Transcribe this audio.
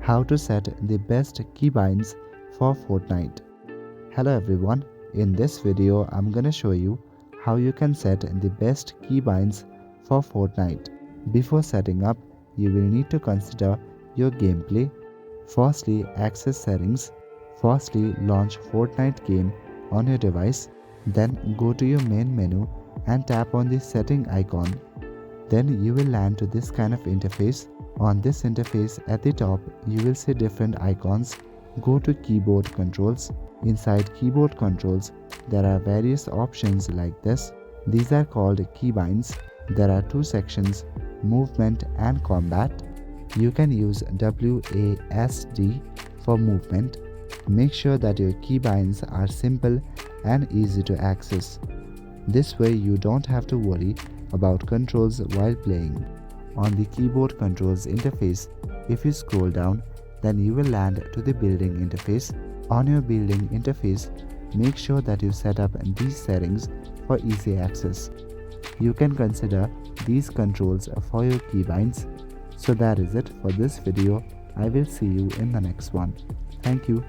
How to set the best keybinds for Fortnite. Hello everyone, in this video I'm gonna show you how you can set the best keybinds for Fortnite. Before setting up, you will need to consider your gameplay. Firstly, access settings. Firstly, launch Fortnite game on your device. Then go to your main menu and tap on the setting icon. Then you will land to this kind of interface. On this interface at the top, you will see different icons. Go to keyboard controls. Inside keyboard controls, there are various options like this. These are called keybinds. There are two sections, movement and combat. You can use WASD for movement. Make sure that your keybinds are simple and easy to access. This way you don't have to worry about controls while playing. On the keyboard controls interface, if you scroll down, then you will land to the building interface. On your building interface, make sure that you set up these settings for easy access. You can consider these controls for your keybinds. So that is it for this video. I will see you in the next one. Thank you.